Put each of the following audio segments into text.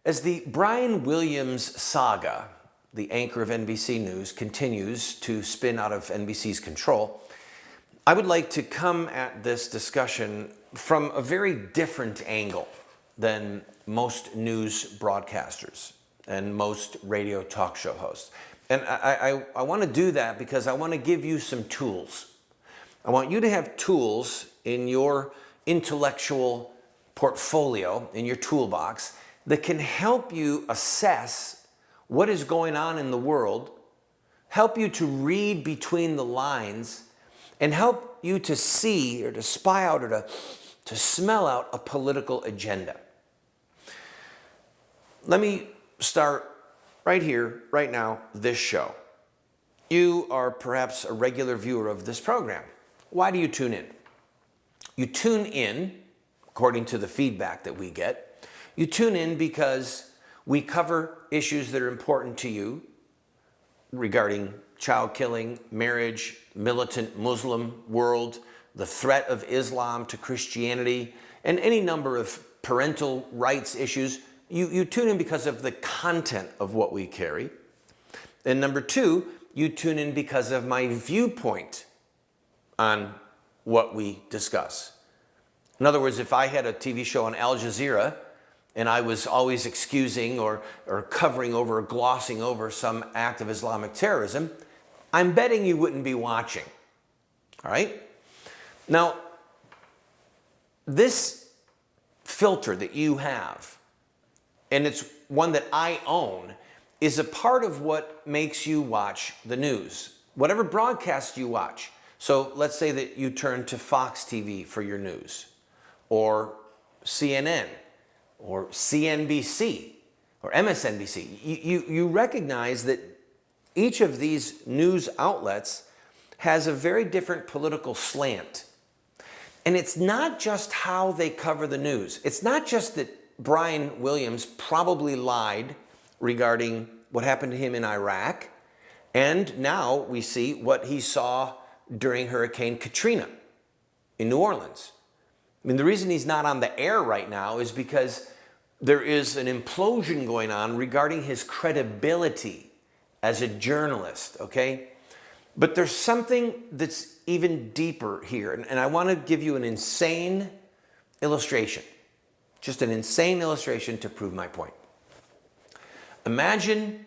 As the Brian Williams saga, the anchor of NBC News, continues to spin out of NBC's control, I would like to come at this discussion from a very different angle than most news broadcasters and most radio talk show hosts. And I want to do that because I want to give you some tools. I want you to have tools in your intellectual portfolio, in your toolbox, that can help you assess what is going on in the world, help you to read between the lines, and help you to see or to spy out or to smell out a political agenda. Let me start right here, right now, this show. You are perhaps a regular viewer of this program. Why do you tune in? You tune in, according to the feedback that we get, you tune in because we cover issues that are important to you regarding child killing, marriage, militant Muslim world, the threat of Islam to Christianity, and any number of parental rights issues. You tune in because of the content of what we carry. And number two, you tune in because of my viewpoint on what we discuss. In other words, if I had a TV show on Al Jazeera and I was always excusing or covering over or glossing over some act of Islamic terrorism, I'm betting you wouldn't be watching. All right? Now, this filter that you have, and it's one that I own, is a part of what makes you watch the news, whatever broadcast you watch. So let's say that you turn to Fox TV for your news, or CNN, or CNBC, or MSNBC. You recognize that each of these news outlets has a very different political slant. And it's not just how they cover the news. It's not just that Brian Williams probably lied regarding what happened to him in Iraq, and now we see what he saw during Hurricane Katrina in New Orleans. I mean, the reason he's not on the air right now is because there is an implosion going on regarding his credibility as a journalist, okay? But there's something that's even deeper here, and I want to give you an insane illustration. Just an insane illustration to prove my point. Imagine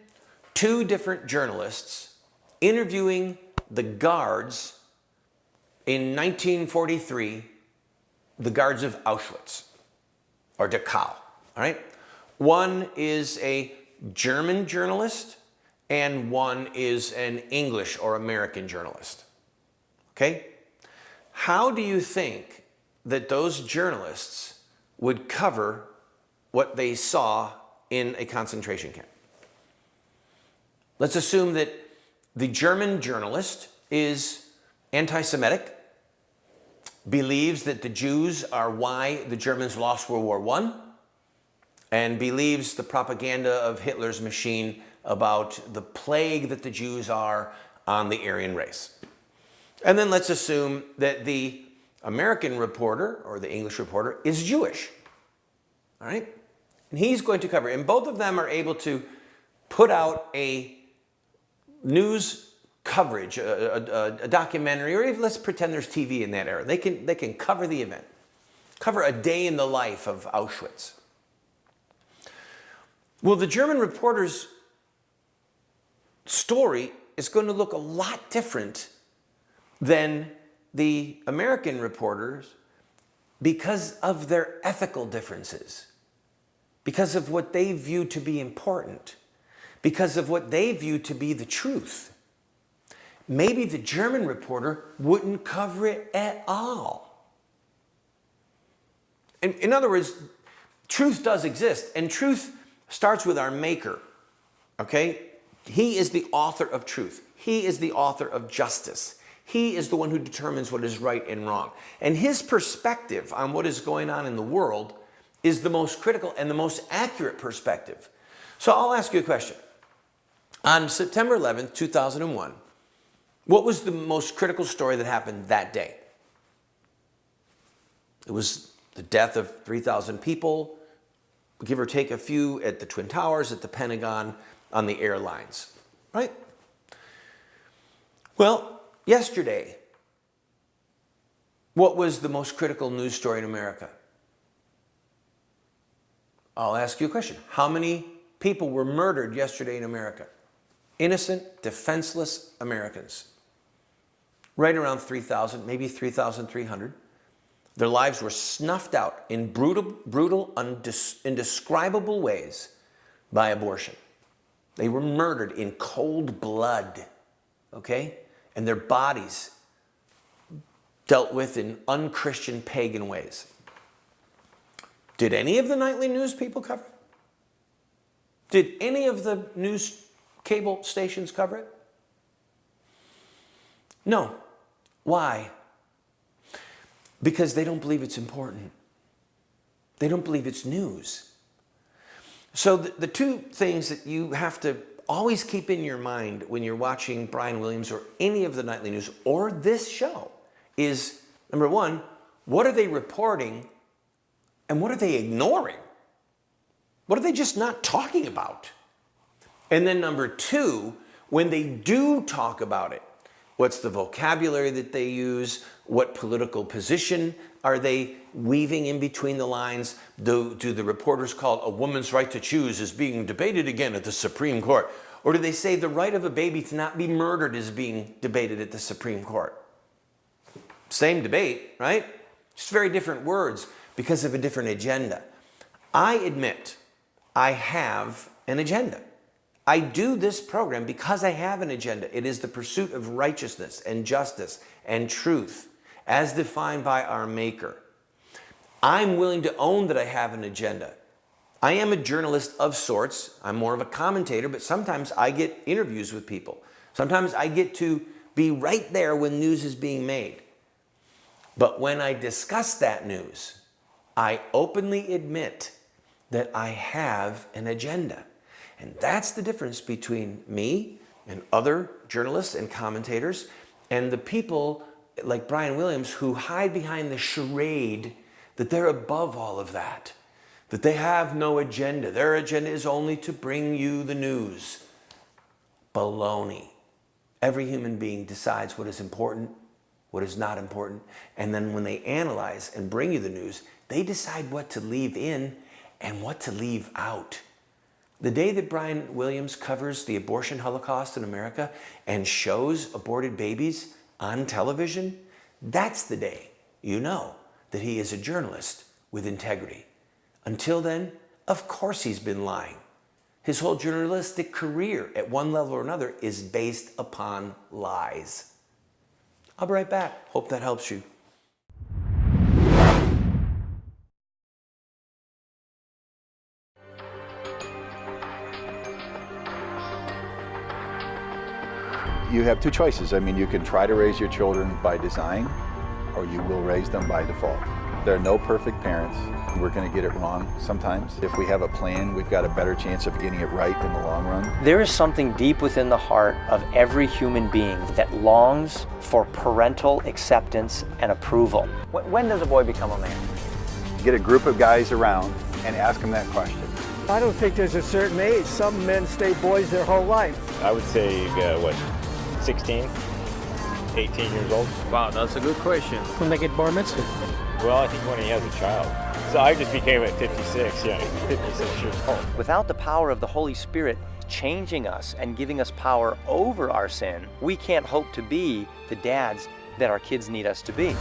two different journalists interviewing the guards in 1943, the guards of Auschwitz, or Dachau, all right? One is a German journalist, and one is an English or American journalist, okay? How do you think that those journalists would cover what they saw in a concentration camp? Let's assume that the German journalist is anti-Semitic, believes that the Jews are why the Germans lost World War I, and believes the propaganda of Hitler's machine about the plague that the Jews are on the Aryan race. And then let's assume that the American reporter or the English reporter is Jewish, all right? And he's going to cover it. And both of them are able to put out a news coverage, a documentary, or even let's pretend there's TV in that era. They can cover the event, cover a day in the life of Auschwitz. Well, the German reporter's story is going to look a lot different than the American reporters because of their ethical differences, because of what they view to be important, because of what they view to be the truth. Maybe the German reporter wouldn't cover it at all. In other words, truth does exist, and truth starts with our maker, okay? He is the author of truth. He is the author of justice. He is the one who determines what is right and wrong. And his perspective on what is going on in the world is the most critical and the most accurate perspective. So I'll ask you a question. On September 11th, 2001, what was the most critical story that happened that day? It was the death of 3,000 people, give or take a few at the Twin Towers, at the Pentagon, on the airlines, right? Well, yesterday, what was the most critical news story in America? I'll ask you a question. How many people were murdered yesterday in America? Innocent, defenseless Americans. Right around 3,000, maybe 3,300. Their lives were snuffed out in brutal, indescribable ways by abortion. They were murdered in cold blood, okay? And their bodies dealt with in unchristian, pagan ways. Did any of the nightly news people cover it? Did any of the news cable stations cover it? No. Why? Because they don't believe it's important. They don't believe it's news. So the two things that you have to always keep in your mind when you're watching Brian Williams or any of the nightly news or this show is, number one, what are they reporting and what are they ignoring? What are they just not talking about? And then number two, when they do talk about it, what's the vocabulary that they use? What political position are they weaving in between the lines? Do the reporters call a woman's right to choose is being debated again at the Supreme Court? Or do they say the right of a baby to not be murdered is being debated at the Supreme Court? Same debate, right? Just very different words because of a different agenda. I admit I have an agenda. I do this program because I have an agenda. It is the pursuit of righteousness and justice and truth as defined by our Maker. I'm willing to own that I have an agenda. I am a journalist of sorts. I'm more of a commentator, but sometimes I get interviews with people. Sometimes I get to be right there when news is being made. But when I discuss that news, I openly admit that I have an agenda. And that's the difference between me and other journalists and commentators and the people like Brian Williams who hide behind the charade that they're above all of that, that they have no agenda. Their agenda is only to bring you the news. Baloney. Every human being decides what is important, what is not important, and then when they analyze and bring you the news, they decide what to leave in and what to leave out. The day that Brian Williams covers the abortion holocaust in America and shows aborted babies on television, that's the day you know that he is a journalist with integrity. Until then, of course he's been lying. His whole journalistic career at one level or another is based upon lies. I'll be right back. Hope that helps you. You have two choices. I mean, you can try to raise your children by design, or you will raise them by default. There are no perfect parents. We're going to get it wrong sometimes. If we have a plan, we've got a better chance of getting it right in the long run. There is something deep within the heart of every human being that longs for parental acceptance and approval. When does a boy become a man? Get a group of guys around and ask them that question. I don't think there's a certain age. Some men stay boys their whole life. I would say, 16, 18 years old. Wow, that's a good question. When they get bar mitzvah? Well, I think when he has a child. So I just became at 56, 56 years old. Without the power of the Holy Spirit changing us and giving us power over our sin, we can't hope to be the dads that our kids need us to be.